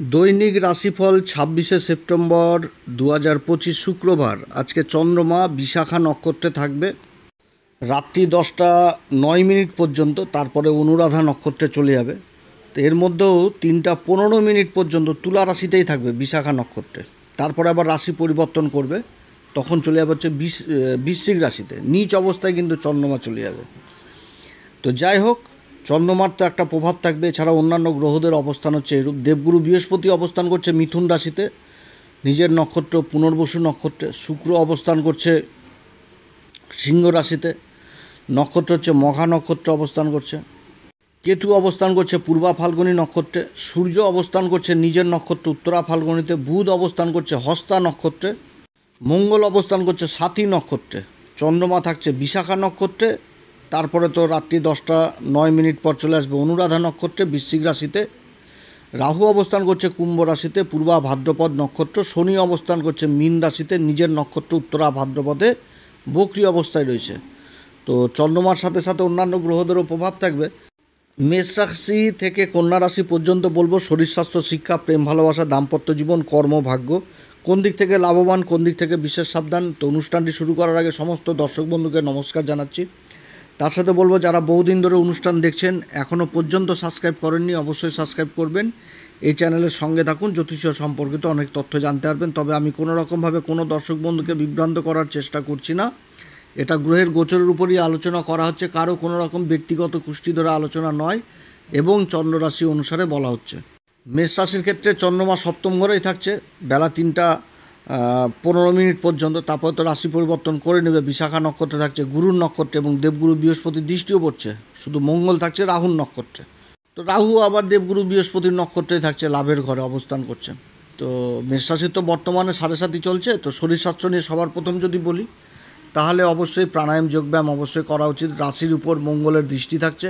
দৈনিক রাশিফল ২৬শে সেপ্টেম্বর ২০২৫ শুক্রবার। আজকে চন্দ্রমা বিশাখা নক্ষত্রে থাকবে রাত্রি ১০টা ৯ মিনিট পর্যন্ত, তারপরে অনুরাধা নক্ষত্রে চলে যাবে। তো এর মধ্যেও ৩টা ১৫ মিনিট পর্যন্ত তুলা রাশিতেই থাকবে বিশাখা নক্ষত্রে, তারপরে আবার রাশি পরিবর্তন করবে, তখন চলে যাবে হচ্ছে বৃশ্চিক রাশিতে। নিচ অবস্থায় কিন্তু চন্দ্রমা চলে যাবে। তো যাই হোক, চন্দ্রমার তো একটা প্রভাব থাকবে, এছাড়া অন্যান্য গ্রহদের অবস্থান হচ্ছে এরূপ। দেবগুরু বৃহস্পতি অবস্থান করছে মিথুন রাশিতে, নিজের নক্ষত্র পুনর্বসু নক্ষত্রে। শুক্র অবস্থান করছে সিংহ রাশিতে, নক্ষত্র হচ্ছে মঘা নক্ষত্র অবস্থান করছে। কেতু অবস্থান করছে পূর্বা ফাল্গুনী নক্ষত্রে। সূর্য অবস্থান করছে নিজের নক্ষত্র উত্তরা ফাল্গুনীতে। বুধ অবস্থান করছে হস্তা নক্ষত্রে। মঙ্গল অবস্থান করছে স্বাতী নক্ষত্রে। চন্দ্রমা থাকছে বিশাখা নক্ষত্রে। তারপরে তো রাত্রি ১০টা ৯ মিনিট পর চলে আসবে অনুরাধা নক্ষত্রে বৃশ্চিক রাশিতে। রাহু অবস্থান করছে কুম্ভ রাশিতে পূর্বা ভাদ্রপদ নক্ষত্র। শনি অবস্থান করছে মীন রাশিতে, নিজের নক্ষত্র উত্তরা ভাদ্রপদে বক্রী অবস্থায় রয়েছে। তো চন্দ্রমার সাথে সাথে অন্যান্য গ্রহদেরও প্রভাব থাকবে। মেষ রাশি থেকে কন্যা রাশি পর্যন্ত বলবো শরীর স্বাস্থ্য শিক্ষা প্রেম ভালোবাসা দাম্পত্য জীবন কর্ম ভাগ্য কোন দিক থেকে লাভবান কোন দিক থেকে বিশেষ সাবধান। তো অনুষ্ঠানটি শুরু করার আগে সমস্ত দর্শক বন্ধুকে নমস্কার জানাচ্ছি। তার সাথে বলবো যারা বহুদিন ধরে অনুষ্ঠান দেখছেন এখনও পর্যন্ত সাবস্ক্রাইব করেননি অবশ্যই সাবস্ক্রাইব করবেন। এই চ্যানেলের সঙ্গে থাকুন, জ্যোতিষ সম্পর্কিত অনেক তথ্য জানতে পারবেন। তবে আমি কোনো রকমভাবে কোনো দর্শক বন্ধুকে বিভ্রান্ত করার চেষ্টা করছি না। এটা গ্রহের গোচরের উপরই আলোচনা করা হচ্ছে, কারো কোনো রকম ব্যক্তিগত কুষ্টি ধরে আলোচনা নয় এবং চন্দ্ররাশি অনুসারে বলা হচ্ছে। মেষ রাশির ক্ষেত্রে চন্দ্রমা সপ্তম ঘরেই থাকছে বেলা ৩টা ১৫ মিনিট পর্যন্ত, তারপর তো রাশি পরিবর্তন করে নেবে। বিশাখা নক্ষত্রে থাকছে গুরুর নক্ষত্রে এবং দেবগুরু বৃহস্পতির দৃষ্টিও পড়ছে। শুধু মঙ্গল থাকছে রাহুর নক্ষত্রে। তো রাহু আবার দেবগুরু বৃহস্পতির নক্ষত্রেই থাকছে, লাভের ঘরে অবস্থান করছে। তো মেষ রাশির তো বর্তমানে ৭.৭ই চলছে। তো শরীর স্বাস্থ্য নিয়ে সবার প্রথম যদি বলি তাহলে অবশ্যই প্রাণায়াম যোগব্যায়াম অবশ্যই করা উচিত। রাশির উপর মঙ্গলের দৃষ্টি থাকছে,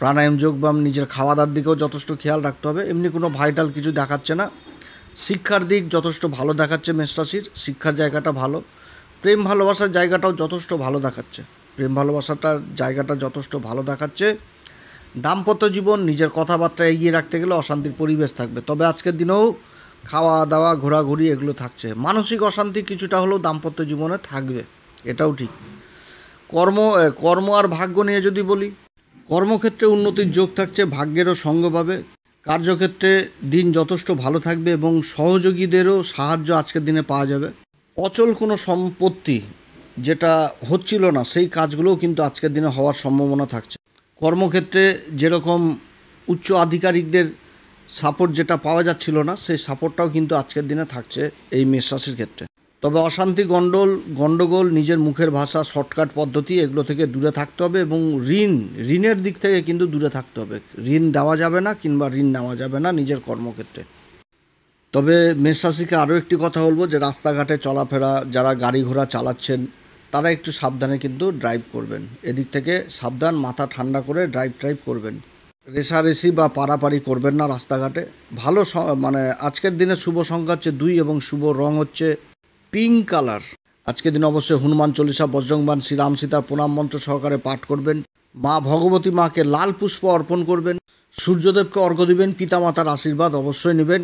প্রাণায়াম যোগব্যায়াম নিজের খাওয়া দাওয়ার দিকেও যথেষ্ট খেয়াল রাখতে হবে। এমনি কোনো ভাইটাল কিছু দেখাচ্ছে না। শিক্ষার দিক যথেষ্ট ভালো দেখাচ্ছে মেষ রাশির, শিক্ষার জায়গাটা ভালো। প্রেম ভালোবাসার জায়গাটাও যথেষ্ট ভালো দেখাচ্ছে, প্রেম ভালোবাসাটার জায়গাটা যথেষ্ট ভালো দেখাচ্ছে। দাম্পত্য জীবন নিজের কথাবার্তা এগিয়ে রাখতে গেলে অশান্তির পরিবেশ থাকবে, তবে আজকের দিনেও খাওয়া দাওয়া ঘোরাঘুরি এগুলো থাকছে। মানসিক অশান্তি কিছুটা হলেও দাম্পত্য জীবনে থাকবে, এটাও ঠিক। কর্ম আর ভাগ্য নিয়ে যদি বলি, কর্মক্ষেত্রে উন্নতির যোগ থাকছে, ভাগ্যেরও সঙ্গ পাবে। কার্যক্ষেত্রে দিন যথেষ্ট ভালো থাকবে এবং সহযোগীদেরও সাহায্য আজকের দিনে পাওয়া যাবে। অচল কোনো সম্পত্তি যেটা হচ্ছিল না সেই কাজগুলোও কিন্তু আজকের দিনে হওয়ার সম্ভাবনা থাকছে। কর্মক্ষেত্রে যেরকম উচ্চ আধিকারিকদের সাপোর্ট যেটা পাওয়া যাচ্ছিল না সেই সাপোর্টটাও কিন্তু আজকের দিনে থাকছে এই মেষ রাশির ক্ষেত্রে। তবে অশান্তি গণ্ডগোল নিজের মুখের ভাষা শর্টকাট পদ্ধতি এগুলো থেকে দূরে থাকতে হবে এবং ঋণের দিক থেকে কিন্তু দূরে থাকতে হবে। ঋণ দেওয়া যাবে না কিংবা ঋণ নেওয়া যাবে না নিজের কর্মক্ষেত্রে। তবে মেষ রাশিকে আরও একটি কথা বলবো যে রাস্তাঘাটে চলাফেরা যারা গাড়ি ঘোড়া চালাচ্ছেন তারা একটু সাবধানে কিন্তু ড্রাইভ করবেন। এদিক থেকে সাবধান, মাথা ঠান্ডা করে ড্রাইভ করবেন। রেষারেষি বা পারাপারি করবেন না রাস্তাঘাটে। ভালো আজকের দিনে শুভ সংখ্যা হচ্ছে ২ এবং শুভ রং হচ্ছে পিঙ্ক কালার। আজকের দিন অবশ্যই হনুমান চল্লিশা বজরংবাণ শ্রীরাম সীতার প্রণাম মন্ত্র সহকারে পাঠ করবেন। মা ভগবতী মাকে লাল পুষ্প অর্পণ করবেন। সূর্যদেবকে অর্ঘ্য দিবেন, পিতামাতার আশীর্বাদ অবশ্যই নেবেন।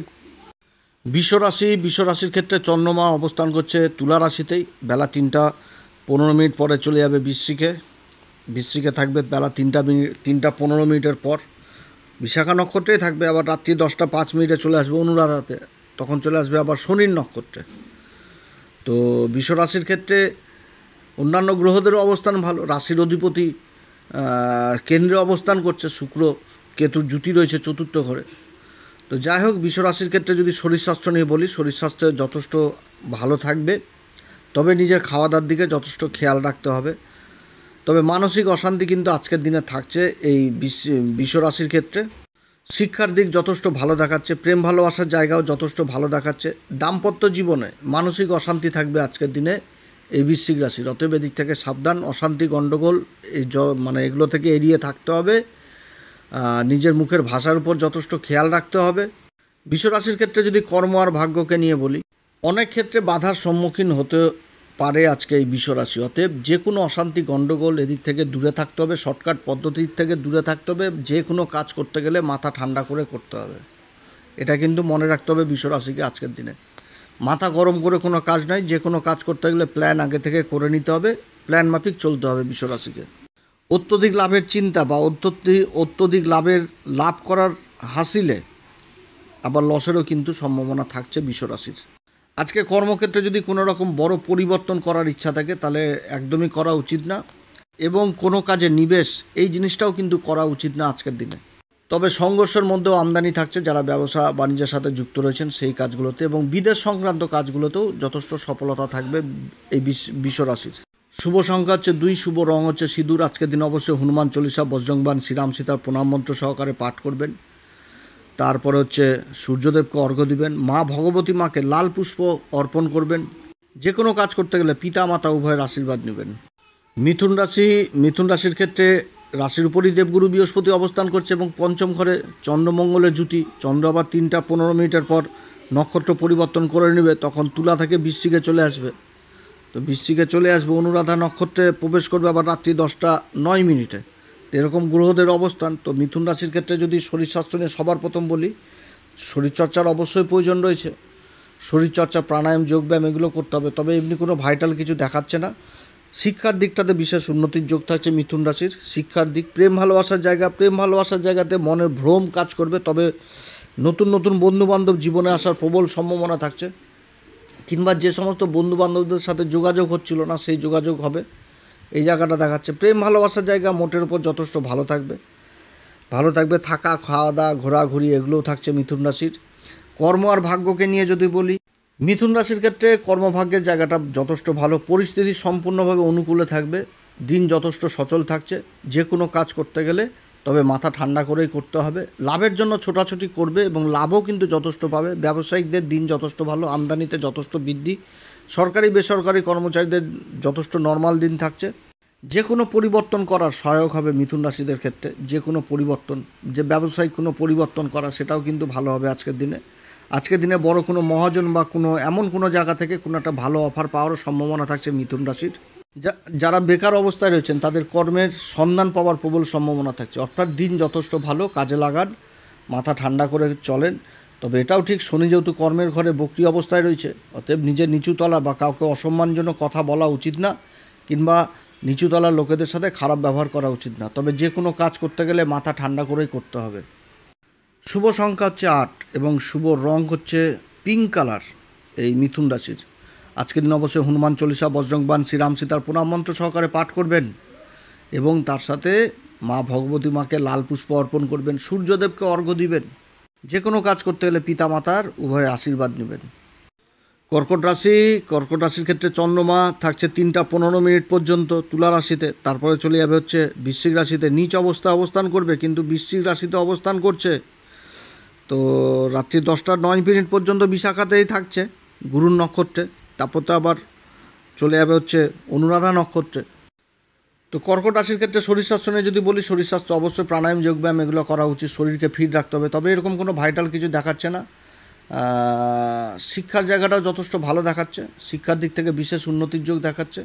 বিশ্বরাশির ক্ষেত্রে চন্দ্রমা অবস্থান করছে তুলা রাশিতেই, বেলা ৩টা ১৫ মিনিট পরে চলে যাবে বৃশ্চিকে থাকবে বেলা ৩টা ১৫ মিনিটের পর। বিশাখা নক্ষত্রেই থাকবে, আবার রাত্রি ১০টা ৫ মিনিটে চলে আসবে অনুরাধাতে, তখন চলে আসবে আবার শনির নক্ষত্রে। তো বিশ্বরাশির ক্ষেত্রে অন্যান্য গ্রহদেরও অবস্থান ভালো। রাশির অধিপতি কেন্দ্রে অবস্থান করছে, শুক্র কেতুর জুতি রয়েছে চতুর্থ ঘরে। তো যাই হোক, বিশ্বরাশির ক্ষেত্রে যদি শরীর স্বাস্থ্য নিয়ে বলি, শরীর স্বাস্থ্য যথেষ্ট ভালো থাকবে, তবে নিজের খাওয়া দাওয়ার দিকে যথেষ্ট খেয়াল রাখতে হবে। তবে মানসিক অশান্তি কিন্তু আজকের দিনে থাকছে এই বিশ্বরাশির ক্ষেত্রে। শিক্ষার দিক যথেষ্ট ভালো দেখাচ্ছে, প্রেম ভালোবাসার জায়গাও যথেষ্ট ভালো দেখাচ্ছে। দাম্পত্য জীবনে মানসিক অশান্তি থাকবে আজকের দিনে এই বৃশ্চিক রাশির, অতএব এদিক থেকে সাবধান। অশান্তি গণ্ডগোল এগুলো থেকে এড়িয়ে থাকতে হবে। নিজের মুখের ভাষার উপর যথেষ্ট খেয়াল রাখতে হবে। বিশ্বরাশির ক্ষেত্রে যদি কর্ম আর ভাগ্যকে নিয়ে বলি, অনেক ক্ষেত্রে বাধার সম্মুখীন হতে পারে আজকে এই বিশ্বরাশি, অতএব যে কোনো অশান্তি গণ্ডগোল এদিক থেকে দূরে থাকতে হবে, শর্টকাট পদ্ধতির থেকে দূরে থাকতে হবে। যে কোনো কাজ করতে গেলে মাথা ঠান্ডা করে করতে হবে, এটা কিন্তু মনে রাখতে হবে বিশ্বরাশিকে আজকের দিনে। মাথা গরম করে কোনো কাজ নাই, যে কোনো কাজ করতে গেলে প্ল্যান আগে থেকে করে নিতে হবে, প্ল্যান মাফিক চলতে হবে বিশ্বরাশিকে। অত্যধিক লাভের চিন্তা বা অত্যধিক লাভ করার হাসিলে আবার লসেরও কিন্তু সম্ভাবনা থাকছে বিশ্বরাশির। আজকে কর্মক্ষেত্রে যদি কোনো রকম বড় পরিবর্তন করার ইচ্ছা থাকে তাহলে একদমই করা উচিত না, এবং কোনো কাজে নিবেশ এই জিনিসটাও কিন্তু করা উচিত না আজকের দিনে। তবে সংঘর্ষের মধ্যেও আমদানি থাকছে যারা ব্যবসা বাণিজ্যের সাথে যুক্ত রয়েছেন সেই কাজগুলোতে, এবং বিদেশ সংক্রান্ত কাজগুলোতেও যথেষ্ট সফলতা থাকবে এই বিশ্বরাশির। শুভ সংখ্যা হচ্ছে 2, শুভ রং হচ্ছে সিঁদুর। আজকের দিন অবশ্যই হনুমান চল্লিশা, বজরংবাণ, শ্রীরাম সীতার প্রণাম মন্ত্র সহকারে পাঠ করবেন। তারপরে হচ্ছে সূর্যদেবকে অর্ঘ্য দিবেন, মা ভগবতী মাকে লাল পুষ্প অর্পণ করবেন। যে কোনো কাজ করতে গেলে পিতা মাতা উভয়ের আশীর্বাদ নেবেন। মিথুন রাশির ক্ষেত্রে রাশির উপরই দেবগুরু বৃহস্পতি অবস্থান করছে এবং পঞ্চম ঘরে চন্দ্রমঙ্গলের জুতি। চন্দ্র আবার 3টা 15 মিনিটের পর নক্ষত্র পরিবর্তন করে নেবে, তখন তুলা থেকে বৃশ্চিকে চলে আসবে। তো বৃশ্চিকে চলে আসবে, অনুরাধা নক্ষত্রে প্রবেশ করবে আবার রাত্রি 10টা 9 মিনিটে। এরকম গ্রহদের অবস্থান। তো মিথুন রাশির ক্ষেত্রে যদি শরীরস্বাস্থ্য নিয়ে সবার প্রথম বলি, শরীরচর্চার অবশ্যই প্রয়োজন রয়েছে। শরীরচর্চা, প্রাণায়াম, যোগব্যায়াম এগুলো করতে হবে, তবে এমনি কোনো ভাইটাল কিছু দেখাচ্ছে না। শিক্ষার দিকটাতে বিশেষ উন্নতির যোগ থাকছে মিথুন রাশির। শিক্ষার দিক, প্রেম ভালোবাসার জায়গাতে মনের ভ্রম কাজ করবে, তবে নতুন বন্ধুবান্ধব জীবনে আসার প্রবল সম্ভাবনা থাকছে, কিংবা যে সমস্ত বন্ধুবান্ধবদের সাথে যোগাযোগ হচ্ছিল না সেই যোগাযোগ হবে, এই জায়গাটা দেখাচ্ছে। প্রেম ভালোবাসার জায়গা মোটের উপর যথেষ্ট ভালো থাকবে। থাকা, খাওয়া দাওয়া, ঘোরাঘুরি এগুলোও থাকছে মিথুন রাশির। কর্ম আর ভাগ্যকে নিয়ে যদি বলি, মিথুন রাশির ক্ষেত্রে কর্মভাগ্যের জায়গাটা যথেষ্ট ভালো, পরিস্থিতি সম্পূর্ণভাবে অনুকূলে থাকবে, দিন যথেষ্ট সচল থাকছে। যে কোনো কাজ করতে গেলে তবে মাথা ঠান্ডা করেই করতে হবে। লাভের জন্য ছোটাছুটি করবে এবং লাভও কিন্তু যথেষ্ট পাবে। ব্যবসায়িকদের দিন যথেষ্ট ভালো, আমদানিতে যথেষ্ট বৃদ্ধি। সরকারি বেসরকারি কর্মচারীদের যথেষ্ট নর্মাল দিন থাকছে। যে কোনো পরিবর্তন করার সহায়ক হবে মিথুন রাশিদের ক্ষেত্রে। যে কোনো পরিবর্তন, যে ব্যবসায়িক কোনো পরিবর্তন করা, সেটাও কিন্তু ভালো হবে আজকের দিনে বড় কোনো মহাজন বা এমন কোনো জায়গা থেকে কোনো একটা ভালো অফার পাওয়ারও সম্ভাবনা থাকছে মিথুন রাশির। যারা বেকার অবস্থায় রয়েছেন তাদের কর্মের সন্ধান পাওয়ার প্রবল সম্ভাবনা থাকছে। অর্থাৎ দিন যথেষ্ট ভালো, কাজে লাগান, মাথা ঠান্ডা করে চলেন। তবে এটাও ঠিক, শনি যেহেতু কর্মের ঘরে বক্রী অবস্থায় রয়েছে, অতএব নিজের নিচুতলা বা কাউকে অসম্মানজনক কথা বলা উচিত না, কিংবা নিচুতলার লোকেদের সাথে খারাপ ব্যবহার করা উচিত না। তবে যে কোনো কাজ করতে গেলে মাথা ঠান্ডা করেই করতে হবে। শুভ সংখ্যা হচ্ছে 8 এবং শুভ রং হচ্ছে পিঙ্ক কালার এই মিথুন রাশির। আজকের দিন অবশ্যই হনুমান চল্লিশা, বজরংবাণ, শ্রীরাম সীতার প্রণাম মন্ত্র সহকারে পাঠ করবেন, এবং তার সাথে মা ভগবতী মাকে লাল পুষ্প অর্পণ করবেন, সূর্যদেবকে অর্ঘ্য দিবেন। যে কোনো কাজ করতে গেলে পিতা মাতার উভয়ের আশীর্বাদ নেবেন। কর্কট রাশির ক্ষেত্রে চন্দ্রমা থাকছে 3টা 15 মিনিট পর্যন্ত তুলা রাশিতে, তারপরে চলে যাবে হচ্ছে বৃশ্চিক রাশিতে। নিচ অবস্থান করবে, কিন্তু বৃশ্চিক রাশিতে অবস্থান করছে তো রাত্রি 10টা 9 মিনিট পর্যন্ত বিশাখাতেই থাকছে গুরুর নক্ষত্রে, তারপর তো আবার চলে যাবে হচ্ছে অনুরাধা নক্ষত্রে। তো কর্কট রাশির ক্ষেত্রে শরীর স্বাস্থ্য নিয়ে যদি বলি, শরীর স্বাস্থ্য অবশ্যই প্রাণায়াম, যোগব্যায়াম এগুলো করা উচিত, শরীরকে ফিট রাখতে হবে। তবে এরকম কোনো ভাইটাল কিছু দেখাচ্ছে না। শিক্ষার জায়গাটাও যথেষ্ট ভালো দেখাচ্ছে, শিক্ষার দিক থেকে বিশেষ উন্নতির যোগ দেখাচ্ছে।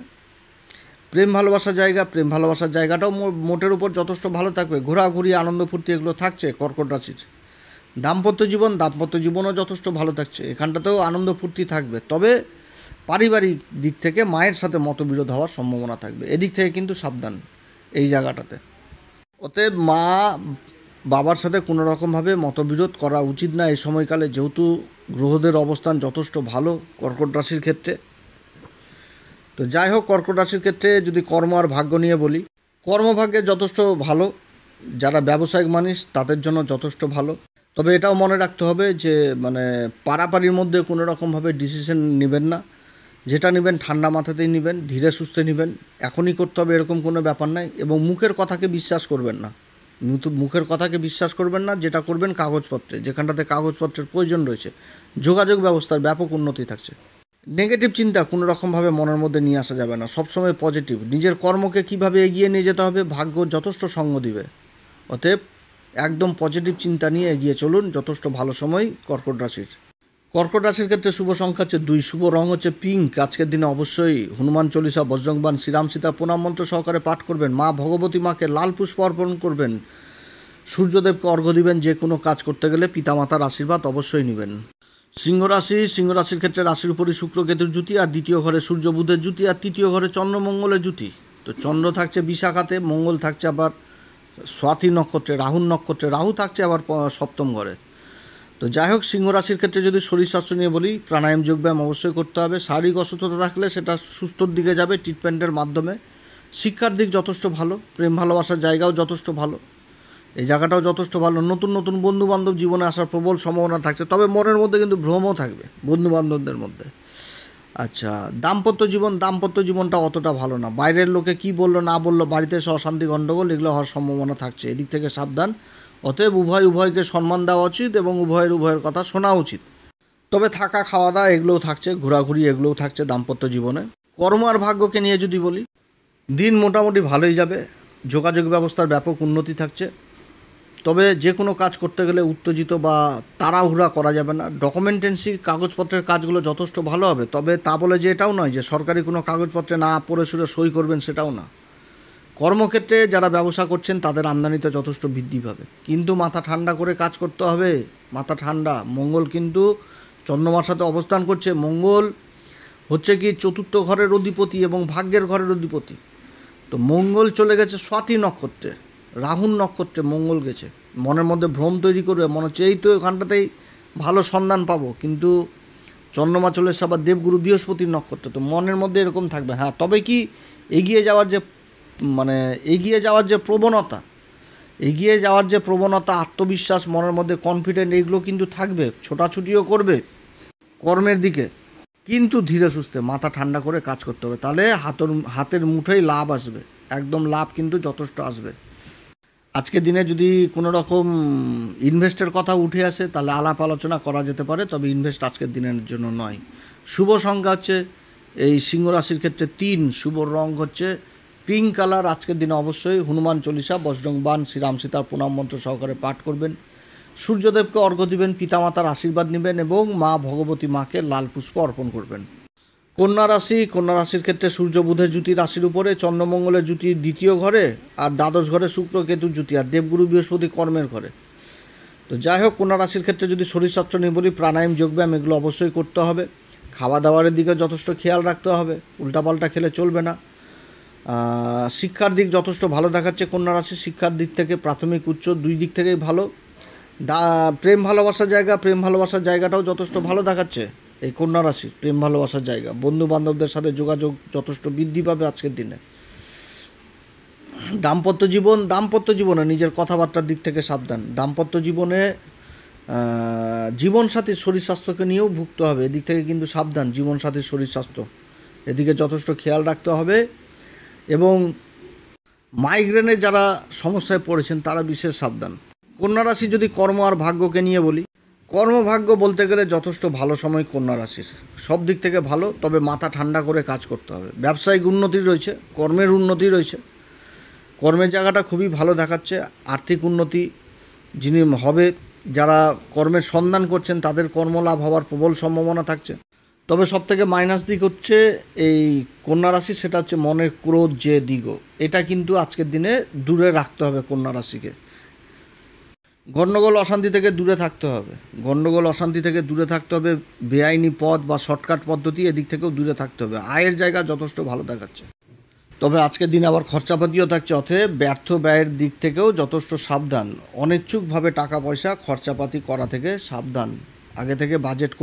প্রেম ভালোবাসার জায়গাটাও মোটের উপর যথেষ্ট ভালো থাকবে, ঘোরাঘুরি, আনন্দ ফুর্তি এগুলো থাকছে কর্কট রাশির। দাম্পত্য জীবনও যথেষ্ট ভালো থাকছে, এখানটাতেও আনন্দ ফুর্তি থাকবে। তবে পারিবারিক দিক থেকে মায়ের সাথে মতবিরোধ হওয়ার সম্ভাবনা থাকবে, এদিক থেকে কিন্তু সাবধান এই জায়গাটাতে। অতএব মা বাবার সাথে কোনো রকমভাবে মতবিরোধ করা উচিত না এই সময়কালে, যেহেতু গ্রহদের অবস্থান যথেষ্ট ভালো কর্কট রাশির ক্ষেত্রে। তো যাই হোক, কর্কট রাশির ক্ষেত্রে যদি কর্ম আর ভাগ্য নিয়ে বলি, কর্মভাগ্যে যথেষ্ট ভালো, যারা ব্যবসায়িক মানুষ তাদের জন্য যথেষ্ট ভালো। তবে এটাও মনে রাখতে হবে যে পারাপারির মধ্যে কোনো রকমভাবে ডিসিশন নেবেন না, যেটা নেবেন ঠান্ডা মাথাতেই নেবেন, ধীরে সুস্থে নেবেন। এখনই করতে হবে এরকম কোনো ব্যাপার নাই, এবং মুখের কথাকে বিশ্বাস করবেন না। যেটা করবেন কাগজপত্রে, যেখানটাতে কাগজপত্রের প্রয়োজন রয়েছে। যোগাযোগ ব্যবস্থার ব্যাপক উন্নতি থাকছে। নেগেটিভ চিন্তা কোনো রকমভাবে মনের মধ্যে নিয়ে আসা যাবে না, সবসময় পজিটিভ। নিজের কর্মকে কিভাবে এগিয়ে নিয়ে যেতে হবে ভাগ্য যথেষ্ট সঙ্গ দিবে, অতএব একদম পজিটিভ চিন্তা নিয়ে এগিয়ে চলুন। যথেষ্ট ভালো সময় কর্কট রাশির ক্ষেত্রে শুভ সংখ্যা হচ্ছে 2, শুভ রং হচ্ছে পিঙ্ক। আজকের দিনে অবশ্যই হনুমান চল্লিশা, বজরংবাণ, শ্রীরাম সীতার প্রণাম মন্ত্র সহকারে পাঠ করবেন, মা ভগবতী মাকে লাল পুষ্প অর্পণ করবেন, সূর্যদেবকে অর্ঘ্য দিবেন। যে কোনো কাজ করতে গেলে পিতামাতার আশীর্বাদ অবশ্যই নেবেন। সিংহ রাশির ক্ষেত্রে রাশির উপরই শুক্র কেতুর জুতি, আর দ্বিতীয় ঘরে সূর্য বুধের জুতি, আর তৃতীয় ঘরে চন্দ্র মঙ্গলের জুতি। তো চন্দ্র থাকছে বিশাখাতে, মঙ্গল থাকছে আবার স্বাতি নক্ষত্রে, রাহুর নক্ষত্রে, রাহু থাকছে আবার সপ্তম ঘরে। তো যাই হোক, সিংহ রাশির ক্ষেত্রে যদি শরীর স্বাস্থ্য নিয়ে বলি, প্রাণায়াম যোগব্যায়াম অবশ্যই করতে হবে। শারীরিক অসুস্থতা থাকলে সেটা সুস্থর দিকে যাবে ট্রিটমেন্টের মাধ্যমে। শিক্ষার দিক যথেষ্ট ভালো, প্রেম ভালোবাসার জায়গাও যথেষ্ট ভালো, এই জায়গাটাও যথেষ্ট ভালো। নতুন নতুন বন্ধুবান্ধব জীবনে আসার প্রবল সম্ভাবনা থাকছে, তবে মনের মধ্যে কিন্তু ভ্রমও থাকবে বন্ধুবান্ধবদের মধ্যে। আচ্ছা, দাম্পত্য জীবনটা অতটা ভালো না। বাইরের লোকে কি বললো না বললো, বাড়িতে এসে অশান্তি গণ্ডগোল এগুলো হওয়ার সম্ভাবনা থাকছে, এদিক থেকে সাবধান। অতএব উভয়কে সম্মান দেওয়া উচিত এবং উভয়ের কথা শোনা উচিত। তবে থাকা খাওয়া দাওয়া এগুলোও থাকছে, ঘোরাঘুরি এগুলোও থাকছে দাম্পত্য জীবনে। কর্ম আর ভাগ্যকে নিয়ে যদি বলি, দিন মোটামুটি ভালোই যাবে। যোগাযোগ ব্যবস্থার ব্যাপক উন্নতি থাকছে, তবে যে কোনো কাজ করতে গেলে উত্তেজিত বা তাড়াহুড়া করা যাবে না। ডকুমেন্টেন্সি কাগজপত্রের কাজগুলো যথেষ্ট ভালো হবে, তবে তা বলে যে এটাও নয় যে সরকারি কোনো কাগজপত্রে না পড়ে শুনে সই করবেন, সেটাও না। কর্মক্ষেত্রে যারা ব্যবসা করছেন তাদের আমদানিতে যথেষ্ট বৃদ্ধি পাবে, কিন্তু মাথা ঠান্ডা করে কাজ করতে হবে। মাথা ঠান্ডা। মঙ্গল কিন্তু চন্দ্রমার সাথে অবস্থান করছে। মঙ্গল হচ্ছে কি চতুর্থ ঘরের অধিপতি এবং ভাগ্যের ঘরের অধিপতি। তো মঙ্গল চলে গেছে স্বাতি নক্ষত্রে, রাহুর নক্ষত্রে মঙ্গল গেছে। মনের মধ্যে ভ্রম তৈরি করবে, মনে হচ্ছে এই তো এখানটাতেই ভালো সন্ধান পাবো, কিন্তু চন্দ্রমা চলে এসে আবার দেবগুরু বৃহস্পতির নক্ষত্র, তো মনের মধ্যে এরকম থাকবে। হ্যাঁ, তবে কি এগিয়ে যাওয়ার যে প্রবণতা, আত্মবিশ্বাস, মনের মধ্যে কনফিডেন্ট, এগুলো কিন্তু থাকবে। ছোটাছুটিও করবে কর্মের দিকে, কিন্তু ধীরে সুস্থে মাথা ঠান্ডা করে কাজ করতে হবে, তাহলে হাতের মুঠোয় লাভ আসবে। একদম লাভ কিন্তু যথেষ্ট আসবে। আজকের দিনে যদি কোনো রকম ইনভেস্টের কথা উঠে আসে তাহলে আলাপ আলোচনা করা যেতে পারে, তবে ইনভেস্ট আজকের দিনের জন্য নয়। শুভ সংখ্যা হচ্ছে এই সিংহ রাশির ক্ষেত্রে 3, শুভ রং হচ্ছে পিঙ্ক কালার। আজকের দিনে অবশ্যই হনুমান চল্লিশা, বজরং বাণ, শ্রীরাম সীতার প্রণাম মন্ত্র সহকারে পাঠ করবেন। সূর্যদেবকে অর্ঘ্য দিবেন, পিতামাতার আশীর্বাদ নেবেন এবং মা ভগবতী মাকে লাল পুষ্প অর্পণ করবেন। কন্যা রাশির ক্ষেত্রে সূর্য বুধের জুতি রাশির উপরে, চন্দ্রমঙ্গলের জুতি দ্বিতীয় ঘরে, আর দ্বাদশ ঘরে শুক্র কেতুর জুতি, আর দেবগুরু বৃহস্পতি কর্মের ঘরে। তো যাই হোক, কন্যা রাশির ক্ষেত্রে যদি শরীর স্বাস্থ্য নিয়ে বলি, প্রাণায়াম যোগব্যায়াম এগুলো অবশ্যই করতে হবে। খাওয়া দাওয়ারের দিকে যথেষ্ট খেয়াল রাখতে হবে, উল্টাপাল্টা খেলে চলবে না। শিক্ষার দিক যথেষ্ট ভালো দেখাচ্ছে কন্যা রাশি। শিক্ষার দিক থেকে প্রাথমিক উচ্চ দুই দিক থেকেই ভালো। প্রেম ভালোবাসার জায়গাটাও যথেষ্ট ভালো দেখাচ্ছে এই কন্যা রাশি। প্রেম ভালোবাসার জায়গা, বন্ধু বান্ধবদের সাথে যোগাযোগ যথেষ্ট বৃদ্ধি পাবে আজকের দিনে। দাম্পত্য জীবনে নিজের কথাবার্তার দিক থেকে সাবধান। দাম্পত্য জীবনে জীবনসাথীর শরীর স্বাস্থ্যকে নিয়েও ভুগতে হবে, এদিক থেকে কিন্তু সাবধান। জীবনসাথীর শরীর স্বাস্থ্য এদিকে যথেষ্ট খেয়াল রাখতে হবে, এবং মাইগ্রেনের যারা সমস্যায় পড়েছেন তারা বিশেষ সাবধান। কন্যা রাশি যদি কর্ম আর ভাগ্যকে নিয়ে বলি, কর্মভাগ্য বলতে গেলে যথেষ্ট ভালো সময় কন্যা রাশির, সব দিক থেকে ভালো, তবে মাথা ঠান্ডা করে কাজ করতে হবে। ব্যবসায়িক উন্নতি রয়েছে, কর্মের উন্নতি রয়েছে, কর্মের জায়গাটা খুবই ভালো দেখাচ্ছে। আর্থিক উন্নতি যিনি হবে, যারা কর্মের সন্ধান করছেন তাদের কর্মলাভ হওয়ার প্রবল সম্ভাবনা থাকছে। তবে সবথেকে মাইনাস দিক হচ্ছে এই কন্যা রাশি, সেটা হচ্ছে মনের ক্রোধ, যে দিগ, এটা কিন্তু আজকের দিনে দূরে রাখতে হবে কন্যা রাশিকে। গণ্ডগোল অশান্তি থেকে দূরে থাকতে হবে। বেআইনি পথ বা শর্টকাট পদ্ধতি এদিক থেকেও দূরে থাকতে হবে। আয়ের জায়গা যথেষ্ট ভালো দেখাচ্ছে, তবে আজকের দিনে আবার খরচাপাতিও থাকছে, অতএব ব্যর্থ ব্যয়ের দিক থেকেও যথেষ্ট সাবধান। অনিচ্ছুকভাবে টাকা পয়সা খরচাপাতি করা থেকে সাবধান, আগে থেকে বাজেট